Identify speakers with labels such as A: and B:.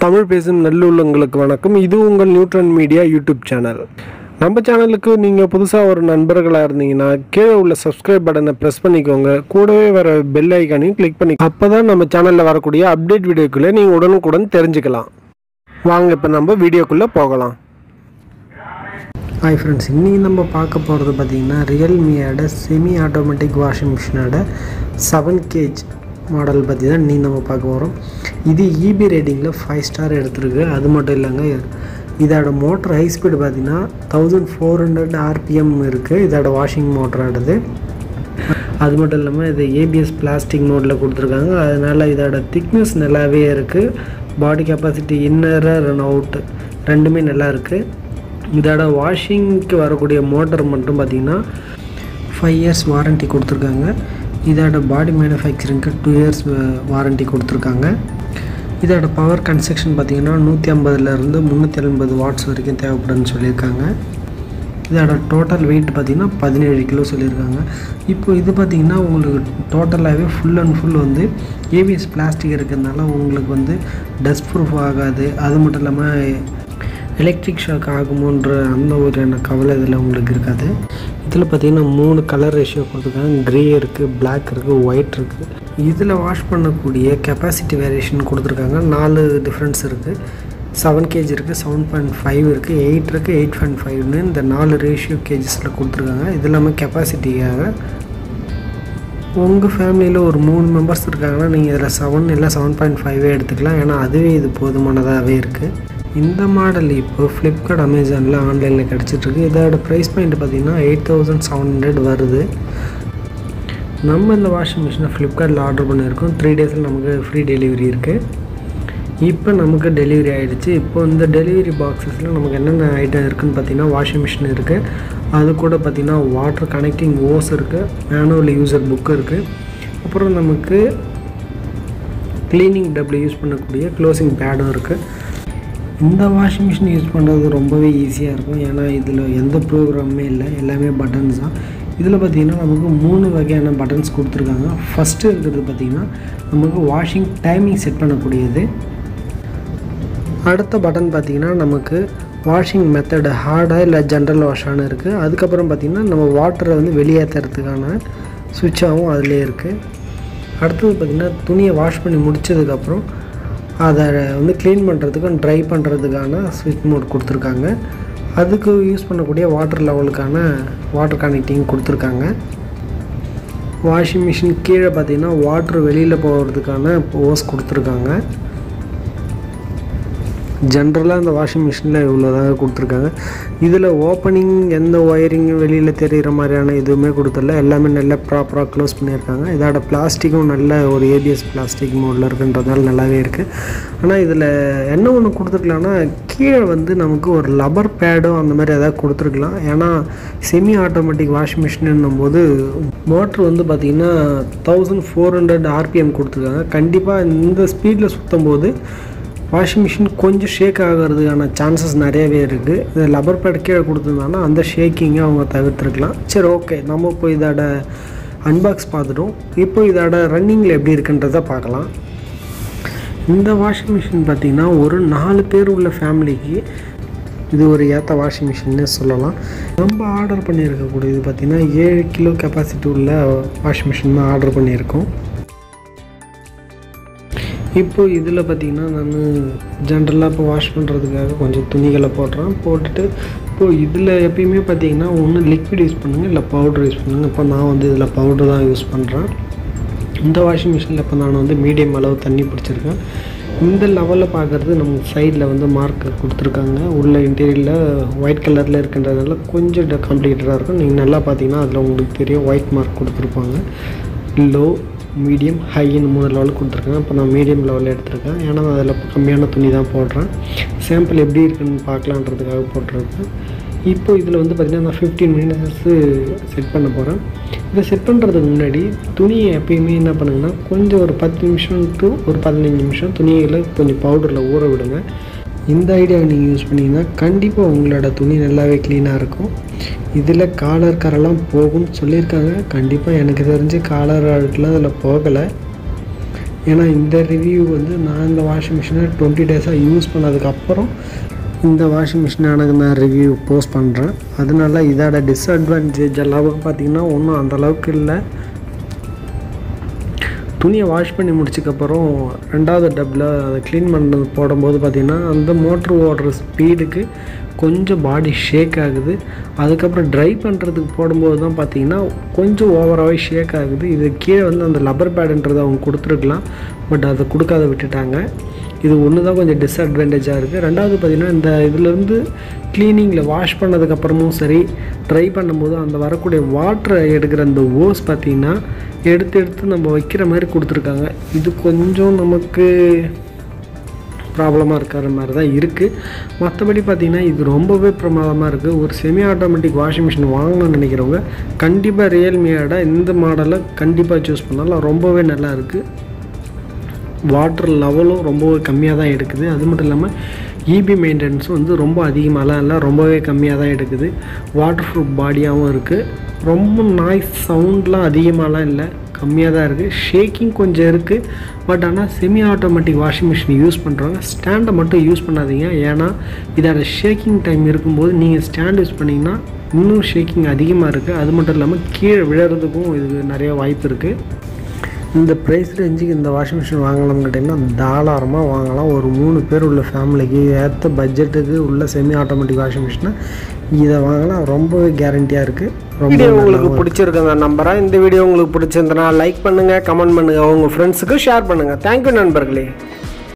A: தமிழ் பேசும் நல்லுள்ளங்களுக்கு வணக்கம். இது உங்கள் நியூட்ரன் மீடியா யூடியூப் சேனல். நம்ம சேனலுக்கு நீங்கள் புதுசாக ஒரு நண்பர்களாக இருந்தீங்கன்னா கீழே உள்ள சப்ஸ்கிரைப் பட்டனை ப்ரெஸ் பண்ணிக்கோங்க. கூடவே வர பெல் ஐக்கானையும் கிளிக் பண்ணி அப்போ தான் நம்ம சேனலில் வரக்கூடிய அப்டேட் வீடியோக்குள்ளே நீங்கள் உடனுக்குடன் தெரிஞ்சுக்கலாம். வாங்க இப்போ நம்ம வீடியோக்குள்ளே போகலாம். ஹாய் ஃப்ரெண்ட்ஸ், இன்றைக்கி நம்ம பார்க்க போகிறது பார்த்திங்கன்னா ரியல்மியோட செமி ஆட்டோமேட்டிக் வாஷிங் மிஷினோட 7 kg மாடல் பற்றி தான் இன்றைக்கி நம்ம பார்க்க போகிறோம். இது இபி ரேட்டிங்கில் 5 ஸ்டார் எடுத்துருக்கு. அது மட்டும் இல்லைங்க, இதோட மோட்டர் ஹை ஸ்பீடு பார்த்திங்கன்னா 1400 RPM இருக்குது. இதோட வாஷிங் மோட்டரானது. அது மட்டும் இல்லாமல் இது ஏபிஎஸ் பிளாஸ்டிக் மோடில் கொடுத்துருக்காங்க. அதனால் இதோட திக்னஸ் நல்லாவே இருக்குது. பாடி கெப்பாசிட்டி இன்னரு ரன் அவுட் ரெண்டுமே நல்லா இருக்குது. இதோட வாஷிங்க்கு வரக்கூடிய மோட்டர் மட்டும் பார்த்திங்கன்னா 5 years வாரண்ட்டி கொடுத்துருக்காங்க. இதோட பாடி மேனுஃபேக்சரிங்க்கு 2 years வாரண்ட்டி கொடுத்துருக்காங்க. இதோட பவர் கன்ஸ்ட்ரக்ஷன் பார்த்திங்கன்னா 150லேருந்து 380 வாட்ஸ் வரைக்கும் தேவைப்படுன்னு சொல்லியிருக்காங்க. இதோட டோட்டல் வெயிட் பார்த்திங்கன்னா 17 கிலோ சொல்லியிருக்காங்க. இப்போ இது பார்த்திங்கன்னா உங்களுக்கு டோட்டலாகவே ஃபுல் அண்ட் ஃபுல் வந்து ஏபிஎஸ் பிளாஸ்டிக் இருக்கிறதுனால உங்களுக்கு வந்து டஸ்ட் ப்ரூஃப் ஆகாது. அது மட்டும் இல்லாமல் எலக்ட்ரிக் ஷாக் ஆகுமோன்ற அந்த ஒரு கவலை இதில் உங்களுக்கு இருக்காது. இதில் பார்த்திங்கன்னா 3 கலர் ரேஷியோ கொடுத்துருக்காங்க. க்ரே இருக்குது, பிளாக் இருக்குது, ஒயிட் இருக்குது. இதில் வாஷ் பண்ணக்கூடிய கெப்பாசிட்டி வேரியேஷன் கொடுத்துருக்காங்க. 4 டிஃப்ரென்ஸ் இருக்குது. 7 kg இருக்குது, 7.5 இருக்குது, 8 இருக்குது, 8.5ன்னு இந்த 4 ரேஷியோ கேஜஸில் கொடுத்துருக்காங்க. இது இல்லாமல் கெப்பாசிட்டிக்காக உங்கள் ஃபேமிலியில் ஒரு 3 மெம்பர்ஸ் இருக்காங்கன்னா நீங்கள் இதில் 7 இல்லை 7.5 எடுத்துக்கலாம். ஏன்னா அதுவே இது போதுமானதாகவே இருக்குது. இந்த மாடல் இப்போ ஃப்ளிப்கார்ட், அமேசானில் ஆன்லைனில் கிடச்சிட்ருக்கு. இதோட ப்ரைஸ் பாயிண்ட் பார்த்திங்கன்னா 8700 வருது. நம்ம இந்த வாஷிங் மிஷினை ஃப்ளிப்கார்ட்டில் ஆர்டர் பண்ணியிருக்கோம். 3 daysல் நமக்கு ஃப்ரீ டெலிவரி இருக்குது. இப்போ நமக்கு டெலிவரி ஆகிடுச்சு. இப்போ இந்த டெலிவரி பாக்ஸஸில் நமக்கு என்னென்ன ஐட்டம் இருக்குதுன்னு பார்த்திங்கன்னா வாஷிங் மிஷின் இருக்குது. அது கூட பார்த்திங்கன்னா வாட்டர் கனெக்டிங் ஓஸ் இருக்குது, மேனுவல் யூசர் புக்கு இருக்குது. அப்புறம் நமக்கு க்ளீனிங் டப்பில் யூஸ் பண்ணக்கூடிய க்ளோசிங் பேடும் இருக்குது. இந்த வாஷிங் மிஷின் யூஸ் பண்ணுறது ரொம்பவே ஈஸியாக இருக்கும். ஏன்னா இதில் எந்த ப்ரோக்ராமுமே இல்லை, எல்லாமே பட்டன்ஸ் தான். இதில் பார்த்திங்கன்னா நமக்கு 3 வகையான பட்டன்ஸ் கொடுத்துருக்காங்க. ஃபஸ்ட்டு இருக்கிறது பார்த்திங்கன்னா நமக்கு வாஷிங் டைமிங் செட் பண்ணக்கூடியது. அடுத்த பட்டன் பார்த்திங்கன்னா நமக்கு வாஷிங் மெத்தடு ஹார்டாக இல்லை ஜென்ரல் வாஷானு இருக்குது. அதுக்கப்புறம் பார்த்திங்கன்னா நம்ம வாட்டரை வந்து வெளியேற்றுறதுக்கான சுவிட்சாகவும் அதிலே இருக்குது. அடுத்தது பார்த்திங்கன்னா துணியை வாஷ் பண்ணி முடித்ததுக்கப்புறம் அதை வந்து க்ளீன் பண்ணுறதுக்கும் ட்ரை பண்ணுறதுக்கான ஸ்விட்ச் மோட் கொடுத்துருக்காங்க. அதுக்கு யூஸ் பண்ணக்கூடிய வாட்டர் லெவலுக்கான வாட்டர் கனெக்டிங் கொடுத்துருக்காங்க. வாஷிங் மிஷின் கீழே பார்த்திங்கன்னா வாட்ரு வெளியில் போகிறதுக்கான ஓஸ் கொடுத்துருக்காங்க. ஜென்ரலாக இந்த வாஷிங் மிஷினில் இவ்வளோதாங்க கொடுத்துருக்காங்க. இதில் ஓப்பனிங் எந்த ஒயரிங்கும் வெளியில் தெரிகிற மாதிரியான எதுவுமே கொடுத்துடல. எல்லாமே நல்லா ப்ராப்பராக க்ளோஸ் பண்ணியிருக்காங்க. இதோட பிளாஸ்டிக்கும் நல்ல ஒரு ஏபிஎஸ் பிளாஸ்டிக் மோடில் இருக்குன்றதுனால நல்லாவே இருக்குது. ஆனால் இதில் என்ன ஒன்று கொடுத்துருக்கலாம்னா கீழே வந்து நமக்கு ஒரு லப்பர் பேடும் அந்த மாதிரி எதாவது கொடுத்துருக்கலாம். ஏன்னா செமி ஆட்டோமேட்டிக் வாஷிங் மிஷின்னும் போது மோட்ரு வந்து பார்த்திங்கன்னா 1400 RPM கொடுத்துருக்காங்க. கண்டிப்பாக இந்த ஸ்பீடில் சுற்றும் போது வாஷிங் மிஷின் கொஞ்சம் ஷேக் ஆகிறதுக்கான சான்சஸ் நிறையவே இருக்குது. இது லப்பர் பேட் கீழே கொடுத்துருந்தாங்கன்னா அந்த ஷேக்கிங்கை அவங்க தவிர்த்துருக்கலாம். சரி, ஓகே, நம்ம இப்போ இதோட அன்பாக்ஸ் பார்த்துட்டோம். இப்போ இதோட ரன்னிங்கில் எப்படி இருக்குன்றதை பார்க்கலாம். இந்த வாஷிங் மிஷின் பார்த்திங்கன்னா ஒரு 4 பேர் உள்ள ஃபேமிலிக்கு இது ஒரு ஏற்ற வாஷிங் மிஷின்னு சொல்லலாம். நம்ம ஆர்டர் பண்ணியிருக்கக்கூடியது பார்த்திங்கன்னா 7 கிலோ கெப்பாசிட்டி உள்ள வாஷிங் மிஷின் தான் ஆர்டர் பண்ணியிருக்கோம். இப்போது இதில் பார்த்திங்கன்னா நான் ஜென்ரலாக இப்போ வாஷ் பண்ணுறதுக்காக கொஞ்சம் துணிகளை போட்டுட்டு இப்போது இதில் எப்பயுமே பார்த்திங்கன்னா ஒன்று லிக்விட் யூஸ் பண்ணுங்கள், இல்லை பவுடர் யூஸ் பண்ணுங்கள். இப்போ நான் வந்து இதில் பவுடர் தான் யூஸ் பண்ணுறேன். இந்த வாஷிங் மிஷினில் இப்போ நான் வந்து மீடியம் அளவு தண்ணி பிடிச்சிருக்கேன். இந்த லெவலில் பார்க்குறது நமக்கு சைடில் வந்து மார்க் கொடுத்துருக்காங்க. உள்ள இன்டீரியரில் ஒயிட் கலரில் இருக்கின்றதுனால கொஞ்சம் காம்ப்ளிகேட்டடாக இருக்கும். நீங்கள் நல்லா பார்த்தீங்கன்னா அதில் உங்களுக்கு தெரியும் ஒயிட் மார்க் கொடுத்துருப்பாங்க. லோ, மீடியம், ஹைன்னு 3 லெவலுக்கு கொடுத்துருக்கேன். இப்போ நான் மீடியம் லெவலில் எடுத்திருக்கேன். ஏன்னா நான் அதில் கம்மியான துணி தான் போடுறேன். சாம்பிள் எப்படி இருக்குன்னு பார்க்கலான்றதுக்காக போட்டிருக்கேன். இப்போ இதில் வந்து பார்த்திங்கன்னா நான் 15 minutes செட் பண்ண போகிறேன். இதை செட் பண்ணுறதுக்கு முன்னாடி துணியை எப்பயுமே என்ன பண்ணுங்கன்னா கொஞ்சம் ஒரு 10 நிமிஷம் டு ஒரு 15 நிமிஷம் துணியில் கொஞ்சம் பவுடரில் ஊற விடுங்க. இந்த ஐடியாவை நீங்கள் யூஸ் பண்ணிங்கன்னா கண்டிப்பாக உங்களோட துணி நல்லாவே க்ளீனாக இருக்கும். இதில் காலர் கரெல்லாம் போகும்னு சொல்லியிருக்காங்க. கண்டிப்பாக எனக்கு தெரிஞ்சு காலர் அழுக்கெலாம் இதில் போகலை. ஏன்னா இந்த ரிவ்யூ வந்து நான் இந்த வாஷிங் மிஷினை 20 டேஸாக யூஸ் பண்ணதுக்கப்புறம் இந்த வாஷிங் மிஷினானது நான் ரிவ்யூ போஸ்ட் பண்ணுறேன். அதனால இதோட டிஸ்அட்வான்டேஜ் அளவுக்கு பார்த்திங்கன்னா ஒன்றும் அந்தளவுக்கு இல்லை. துணியை வாஷ் பண்ணி முடிச்சதுக்கப்புறம் 2வது டப்பில் அதை க்ளீன் பண்ண போடும்போது பார்த்திங்கன்னா அந்த மோட்ரு ஓடுற ஸ்பீடுக்கு கொஞ்சம் பாடி ஷேக் ஆகுது. அதுக்கப்புறம் ட்ரை பண்ணுறதுக்கு போடும்போது தான் பார்த்திங்கன்னா கொஞ்சம் ஓவராகவே ஷேக் ஆகுது. இது கீழே வந்து அந்த லப்பர் பேடுன்றதை அவங்க கொடுத்துருக்கலாம், பட் அதை கொடுக்காத விட்டுட்டாங்க. இது ஒன்று தான் கொஞ்சம் டிஸ்அட்வான்டேஜாக இருக்குது. 2வது பார்த்திங்கன்னா இந்த இதிலேருந்து க்ளீனிங்கில் வாஷ் பண்ணதுக்கப்புறமும் சரி, ட்ரை பண்ணும்போது அந்த வரக்கூடிய வாட்டரை எடுக்கிற அந்த ஓஸ் பார்த்திங்கன்னா எடுத்து நம்ம வைக்கிற மாதிரி கொடுத்துருக்காங்க. இது கொஞ்சம் நமக்கு ப்ராப்ளமாக இருக்கிற மாதிரி தான் இருக்குது. மற்றபடி பார்த்திங்கன்னா இது ரொம்பவே பிரமாதமாக இருக்குது. ஒரு செமி ஆட்டோமேட்டிக் வாஷிங் மிஷின் வாங்கணும்னு நினைக்கிறவங்க கண்டிப்பாக ரியல்மியோட இந்த மாடலை கண்டிப்பாக சூஸ் பண்ணலாம். ரொம்பவே நல்லா இருக்குது. வாட்டர் லெவலும் ரொம்பவே கம்மியாக தான் எடுக்குது. அது மட்டும் இல்லாமல் இபி மெயின்டெனன்ஸும் வந்து ரொம்ப அதிகமாகலாம் இல்லை, ரொம்பவே கம்மியாக தான் எடுக்குது. வாட்டர் ப்ரூஃப் பாடியாகவும் இருக்குது. ரொம்ப நாய்ஸ் சவுண்ட்லாம் அதிகமாகலாம் இல்லை, கம்மியாக தான் இருக்குது. ஷேக்கிங் கொஞ்சம் இருக்குது. பட் ஆனால் semi automatic washing machine use பண்ணுறவங்க ஸ்டாண்டை மட்டும் யூஸ் பண்ணாதீங்க. ஏன்னா இதோட ஷேக்கிங் டைம் இருக்கும்போது நீங்கள் ஸ்டாண்ட் யூஸ் பண்ணிங்கன்னா இன்னும் ஷேக்கிங் அதிகமாக இருக்குது. அது மட்டும் இல்லாமல் கீழே விழுறதுக்கும் இது நிறைய வாய்ப்பு இருக்குது. இந்த ப்ரைஸ் ரேஞ்சுக்கு இந்த வாஷிங் மிஷின் வாங்கலாம்னு கேட்டிங்கன்னா தாராளமாக வாங்கலாம். ஒரு 3 பேர் உள்ள ஃபேமிலிக்கு ஏற்ற பட்ஜெட்டுக்கு உள்ள செமி ஆட்டோமேட்டிக் வாஷிங் மிஷினை இதை வாங்கலாம். ரொம்பவே கேரண்டியாக இருக்குது. வீடியோ உங்களுக்கு பிடிச்சிருக்குங்க நம்புறேன். இந்த வீடியோ உங்களுக்கு பிடிச்சிருந்தனா லைக் பண்ணுங்கள், கமெண்ட் பண்ணுங்கள், உங்கள் ஃப்ரெண்ட்ஸுக்கு ஷேர் பண்ணுங்கள். தேங்க்யூ நண்பர்களே.